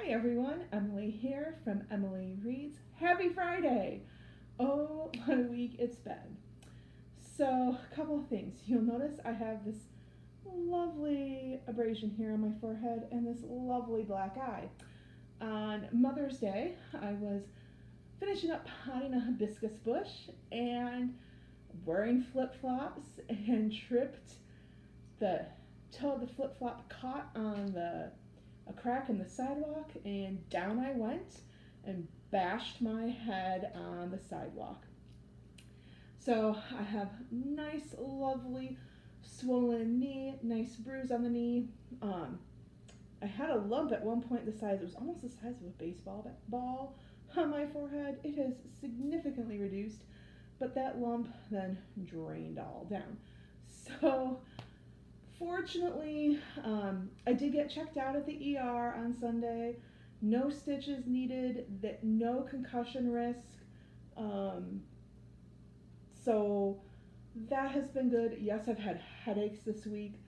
Hi everyone, Emily here from Emily Reads. Happy Friday! Oh, what a week it's been. So, a couple of things. You'll notice I have this lovely abrasion here on my forehead and this lovely black eye. On Mother's Day, I was finishing up potting a hibiscus bush and wearing flip-flops and tripped. The toe of the flip-flop caught on a crack in the sidewalk, and down I went and bashed my head on the sidewalk. So I have nice, lovely, swollen knee, nice bruise on the knee. I had a lump at one point the size, it was almost the size of a baseball ball on my forehead. It has significantly reduced, but that lump then drained all down. So fortunately, I did get checked out at the ER on Sunday. No stitches needed, no concussion risk. So that has been good. Yes, I've had headaches this week,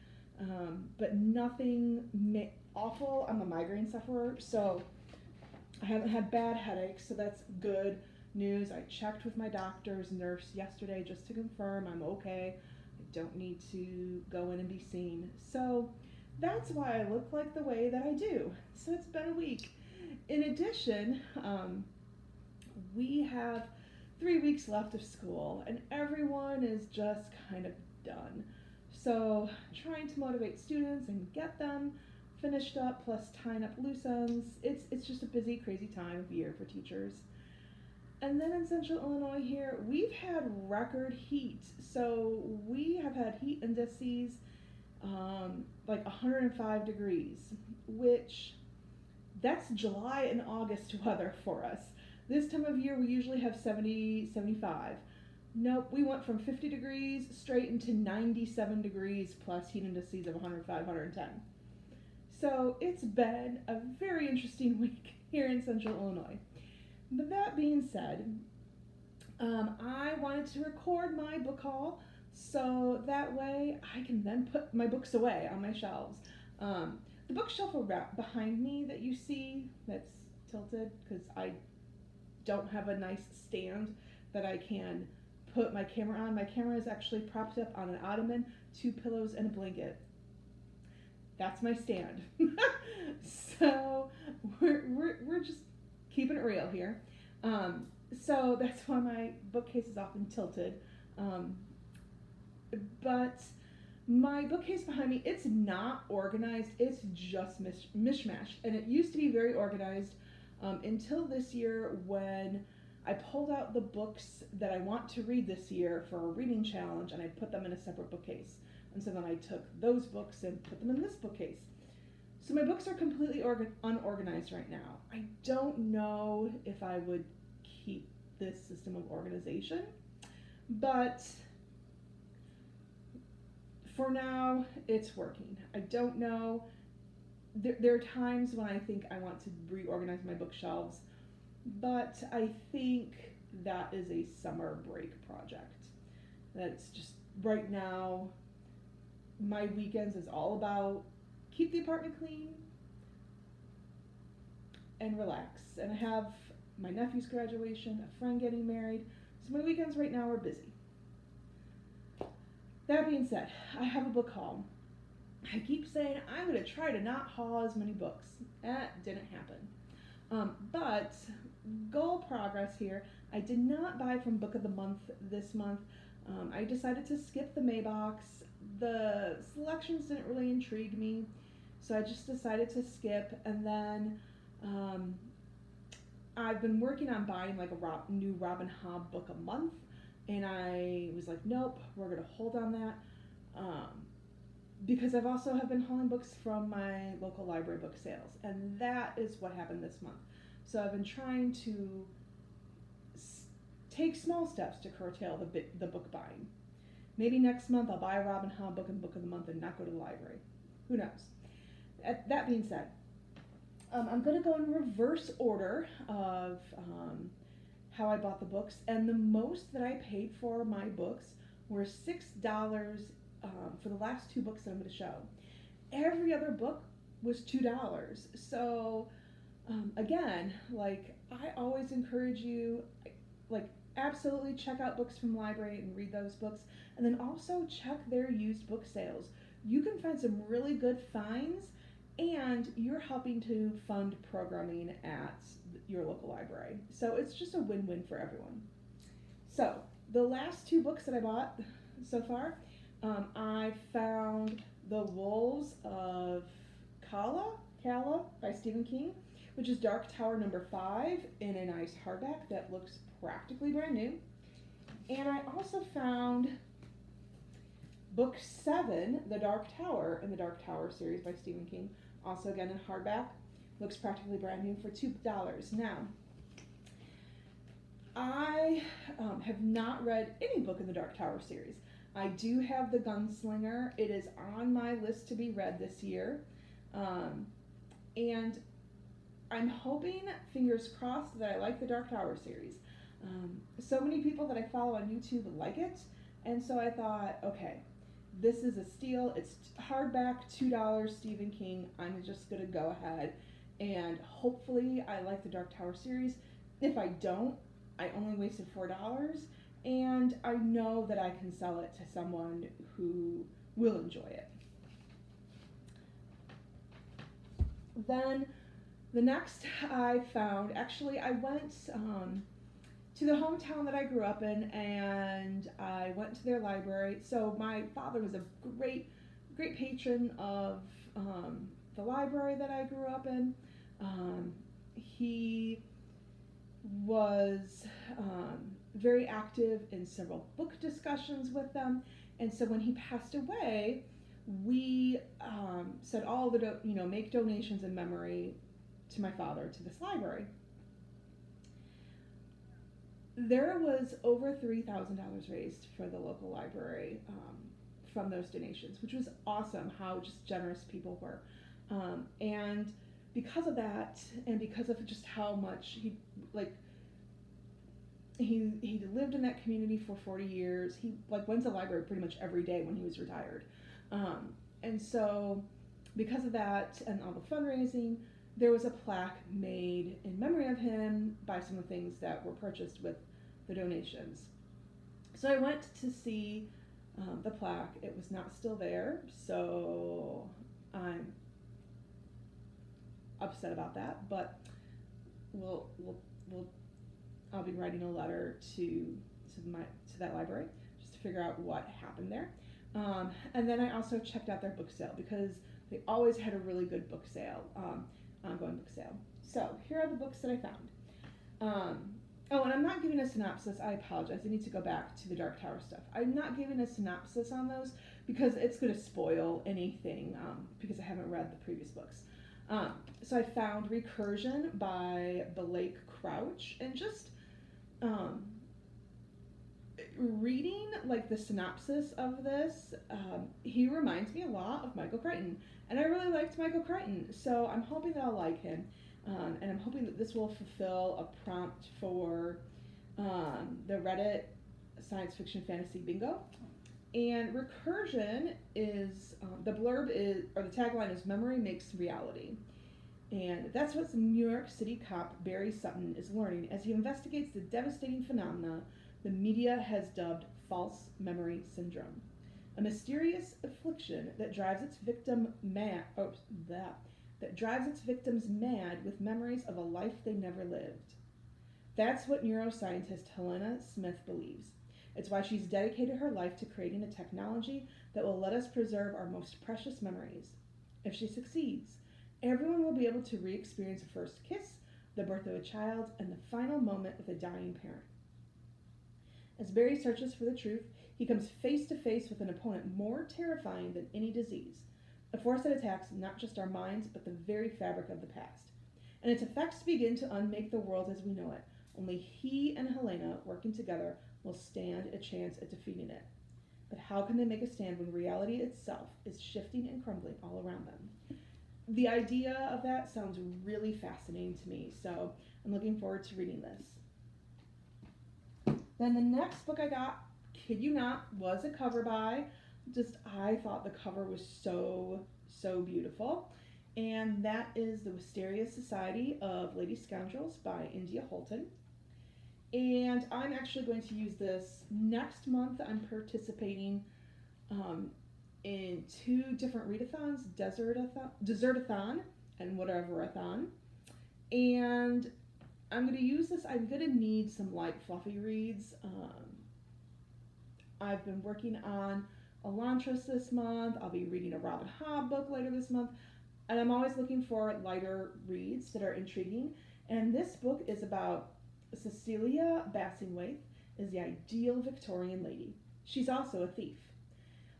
but nothing awful. I'm a migraine sufferer, so I haven't had bad headaches, so that's good news. I checked with my doctor's nurse yesterday just to confirm I'm okay. I don't need to go in and be seen. So that's why I look like the way that I do. So it's been a week. In addition, we have 3 weeks left of school and everyone is just kind of done. So trying to motivate students and get them finished up, plus tying up loose ends. It's just a busy, crazy time of year for teachers. And then in central Illinois here, we've had record heat. So we have had heat indices like 105 degrees, which that's July and August weather for us. This time of year we usually have 70, 75. Nope, we went from 50 degrees straight into 97 degrees plus heat indices of 105, 110. So it's been a very interesting week here in central Illinois. But that being said, I wanted to record my book haul so that way I can then put my books away on my shelves. The bookshelf behind me that you see that's tilted because I don't have a nice stand that I can put my camera on. My camera is actually propped up on an ottoman, 2 pillows, and a blanket. That's my stand. So we're just keeping it real here. So that's why my bookcase is often tilted. But my bookcase behind me, it's not organized, it's just mishmashed. And it used to be very organized until this year when I pulled out the books that I want to read this year for a reading challenge and I put them in a separate bookcase. And so then I took those books and put them in this bookcase. So my books are completely unorganized right now. I don't know if I would keep this system of organization, but for now, it's working. I don't know. There are times when I think I want to reorganize my bookshelves, but I think that is a summer break project. That's just right now, my weekends is all about keep the apartment clean and relax. And I have my nephew's graduation, a friend getting married, so my weekends right now are busy. That being said, I have a book haul. I keep saying I'm going to try to not haul as many books. That didn't happen. But goal progress here. I did not buy from Book of the Month this month. I decided to skip the Maybox. The selections didn't really intrigue me, so I just decided to skip. And then I've been working on buying like a new Robin Hobb book a month, and I was like, nope, we're going to hold on that. Because I've also have been hauling books from my local library book sales, and that is what happened this month. So I've been trying to take small steps to curtail the book buying. Maybe next month I'll buy a Robin Hobb book and Book of the Month and not go to the library. Who knows? That being said, I'm going to go in reverse order of how I bought the books, and the most that I paid for my books were $6 for the last 2 books that I'm going to show. Every other book was $2. So Again, like, I always encourage you, like, absolutely check out books from the library and read those books, and then also check their used book sales. You can find some really good finds, and you're helping to fund programming at your local library. So it's just a win-win for everyone. So the last two books that I bought so far, I found The Wolves of Kala by Stephen King, which is Dark Tower #5 in a nice hardback that looks practically brand new. And I also found book 7, The Dark Tower, in the Dark Tower series by Stephen King, also again in hardback, looks practically brand new for $2. Now, I have not read any book in the Dark Tower series. I do have The Gunslinger. It is on my list to be read this year. And I'm hoping, fingers crossed, that I like the Dark Tower series. So many people that I follow on YouTube like it, and so I thought, okay, this is a steal. It's hardback, $2, Stephen King. I'm just going to go ahead and hopefully I like the Dark Tower series. If I don't, I only wasted $4, and I know that I can sell it to someone who will enjoy it. Then the next I found, actually I went to the hometown that I grew up in, and I went to their library. So my father was a great patron of the library that I grew up in. He was very active in several book discussions with them, and so when he passed away, we said all the make donations in memory to my father to this library. There was over $3,000 raised for the local library from those donations, which was awesome. How just generous people were, and because of that, and because of just how much he lived in that community for 40 years. He went to the library pretty much every day when he was retired. And so because of that and all the fundraising, there was a plaque made in memory of him by some of the things that were purchased with the donations. So I went to see the plaque. It was not still there, so I'm upset about that, but I'll be writing a letter to that library just to figure out what happened there. And then I also checked out their book sale because they always had a really good book sale, ongoing book sale. So here are the books that I found. And I'm not giving a synopsis. I apologize. I need to go back to the Dark Tower stuff. I'm not giving a synopsis on those because it's going to spoil anything because I haven't read the previous books. So I found Recursion by Blake Crouch, and just reading the synopsis of this, he reminds me a lot of Michael Crichton, and I really liked Michael Crichton, so I'm hoping that I'll like him, and I'm hoping that this will fulfill a prompt for the Reddit science fiction fantasy bingo. And Recursion is, the blurb is, or the tagline is, memory makes reality. And that's what New York City cop Barry Sutton is learning as he investigates the devastating phenomena the media has dubbed false memory syndrome, a mysterious affliction that drives its victims mad with memories of a life they never lived. That's what neuroscientist Helena Smith believes. It's why she's dedicated her life to creating a technology that will let us preserve our most precious memories. If she succeeds, everyone will be able to re-experience a first kiss, the birth of a child, and the final moment with a dying parent. As Barry searches for the truth, he comes face to face with an opponent more terrifying than any disease, a force that attacks not just our minds, but the very fabric of the past. And its effects begin to unmake the world as we know it. Only he and Helena, working together, will stand a chance at defeating it. But how can they make a stand when reality itself is shifting and crumbling all around them? The idea of that sounds really fascinating to me, so I'm looking forward to reading this. Then the next book I got, kid you not, was a cover by. I thought the cover was so beautiful. and that is The Wisteria Society of Lady Scoundrels by India Holton. And I'm actually going to use this next month. I'm participating in 2 different readathons, Desertathon and Whateverathon. And I'm going to use this. I'm going to need some light, fluffy reads. I've been working on Elantris this month. I'll be reading a Robin Hobb book later this month. And I'm always looking for lighter reads that are intriguing. And this book is about Cecilia Bassingthwaighte is the ideal Victorian lady. She's also a thief.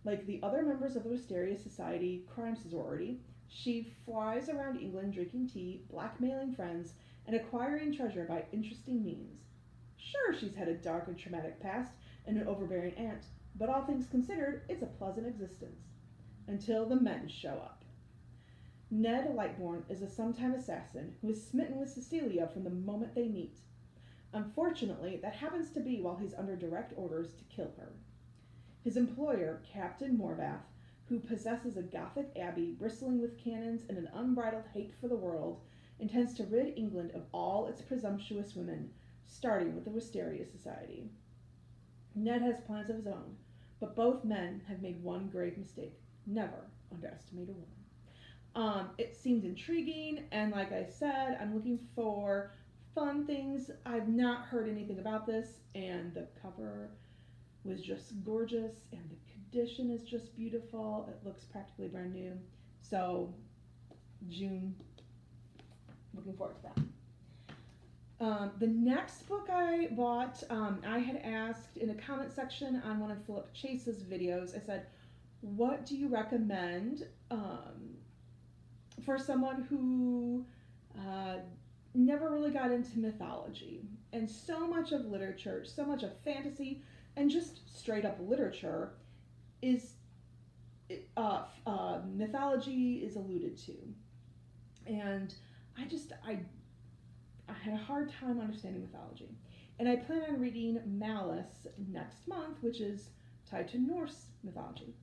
Like the other members of the Wisteria Society crime sorority, she flies around England drinking tea, blackmailing friends, and acquiring treasure by interesting means. Sure, she's had a dark and traumatic past and an overbearing aunt, but all things considered, it's a pleasant existence. Until the men show up. Ned Lightbourne is a sometime assassin who is smitten with Cecilia from the moment they meet. Unfortunately, that happens to be while he's under direct orders to kill her. His employer, Captain Morvath, who possesses a Gothic abbey bristling with cannons and an unbridled hate for the world, intends to rid England of all its presumptuous women, starting with the Wisteria Society. Ned has plans of his own, but both men have made one grave mistake. Never underestimate a woman. It seemed intriguing, and like I said, I'm looking for fun things. I've not heard anything about this, and the cover was just gorgeous, and the condition is just beautiful. It looks practically brand new. So, June, looking forward to that. The next book I bought, I had asked in a comment section on one of Philip Chase's videos, I said, what do you recommend for someone who never really got into mythology? And so much of literature, so much of fantasy, and just straight up literature is mythology is alluded to. And I had a hard time understanding mythology. And I plan on reading Malice next month, which is tied to Norse mythology.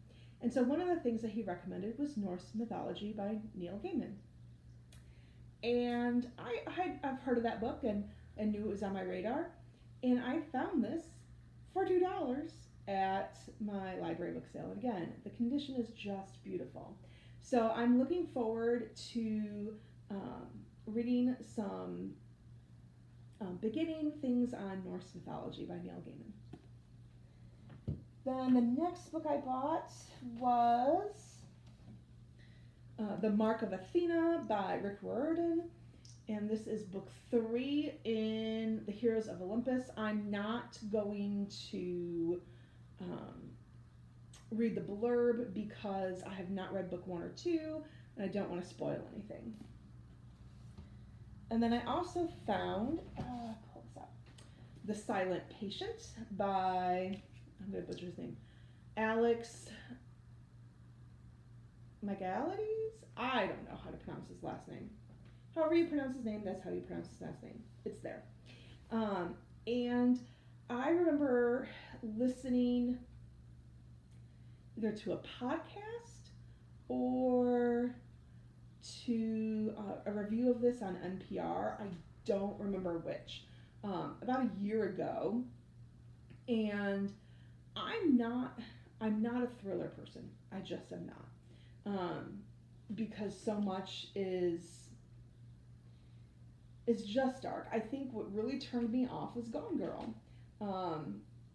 And so one of the things that he recommended was Norse Mythology by Neil Gaiman. And I've heard of that book and knew it was on my radar. And I found this for $2 at my library book sale. And again, the condition is just beautiful. So I'm looking forward to reading some beginning things on Norse mythology by Neil Gaiman. Then the next book I bought was The Mark of Athena by Riordan. And this is book 3 in the Heroes of Olympus. I'm not going to read the blurb because I have not read book 1 or 2, and I don't want to spoil anything. And then I also found, pull this up, The Silent Patient by, I'm going to butcher his name, Alex Megalides? I don't know how to pronounce his last name. However you pronounce his name, that's how you pronounce his last name. It's there. And I remember listening either to a podcast or to a review of this on NPR. I don't remember which. About a year ago. And I'm not a thriller person. I just am not. Because so much is just dark. I think what really turned me off was Gone Girl.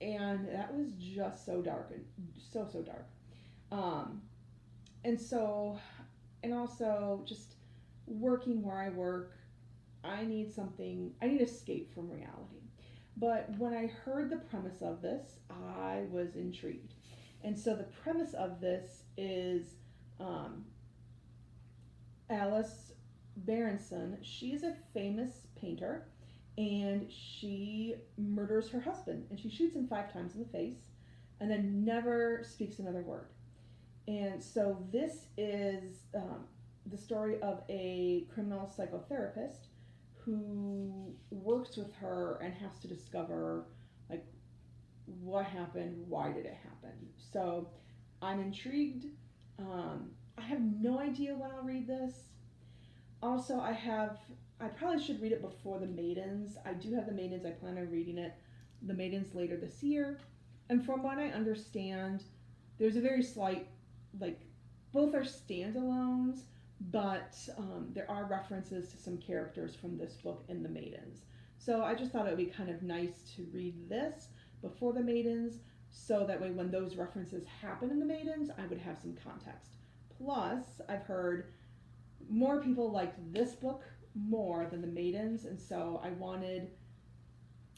And that was just so dark and so dark. And also just working where I work, I need escape from reality. But when I heard the premise of this, I was intrigued. And so the premise of this is Alice Berenson. She's a famous painter, and she murders her husband, and she shoots him 5 times in the face, and then never speaks another word. And so this is the story of a criminal psychotherapist who works with her and has to discover, like, what happened, why did it happen. So I'm intrigued. I have no idea when I'll read this. Also, I probably should read it before the Maidens. I do have the Maidens. I plan on reading the Maidens later this year. And from what I understand, there's a very slight, like, both are standalones, but there are references to some characters from this book in the Maidens. So I just thought it would be kind of nice to read this before the Maidens, so that way when those references happen in the Maidens, I would have some context. Plus, I've heard more people liked this book more than the Maidens, and so I wanted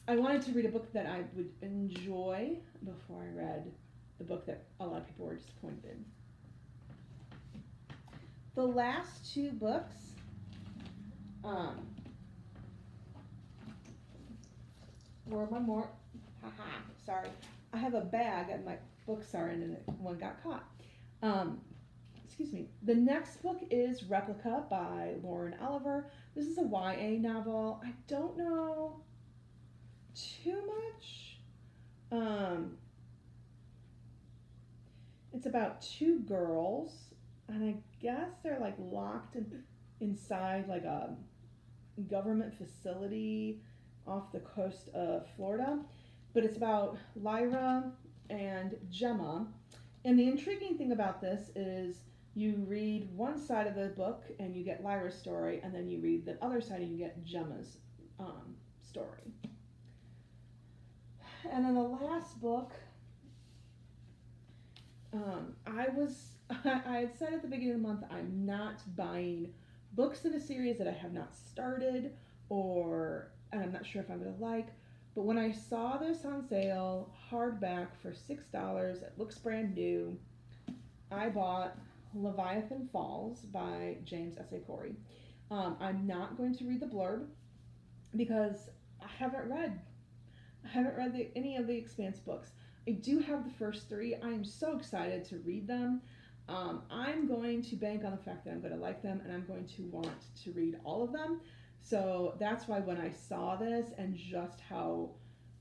to read a book that I would enjoy before I read the book that a lot of people were disappointed in. The last two books, were my more, sorry, I have a bag and my books are in and one got caught. Excuse me. The next book is Replica by Lauren Oliver. This is a YA novel. I don't know too much. It's about two girls, and I guess they're like locked inside like a government facility off the coast of Florida. But it's about Lyra and Gemma. And the intriguing thing about this is you read one side of the book and you get Lyra's story, and then you read the other side and you get Gemma's story. And then the last book, I had said at the beginning of the month I'm not buying books in a series that I have not started and I'm not sure if I'm going to like. But when I saw this on sale, hardback for $6, it looks brand new, I bought Leviathan Falls by James S.A. Corey. I'm not going to read the blurb because I haven't read any of the Expanse books. I do have the first three. I am so excited to read them. I'm going to bank on the fact that I'm going to like them, and I'm going to want to read all of them. So that's why when I saw this and just how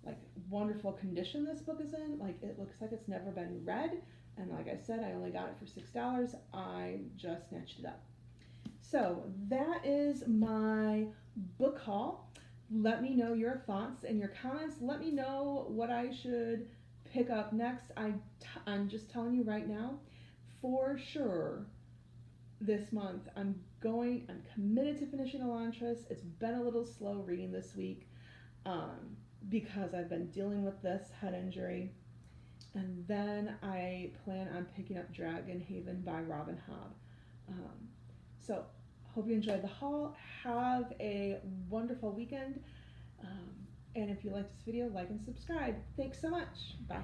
like wonderful condition this book is in, like it looks like it's never been read, and like I said, I only got it for $6. I just snatched it up. So that is my book haul. Let me know your thoughts and your comments. Let me know what I should pick up next. I'm just telling you right now, for sure, this month I'm committed to finishing Elantris. It's been a little slow reading this week because I've been dealing with this head injury. And then I plan on picking up Dragon Haven by Robin Hobb. So hope you enjoyed the haul. Have a wonderful weekend. And if you like this video, like and subscribe. Thanks so much. Bye.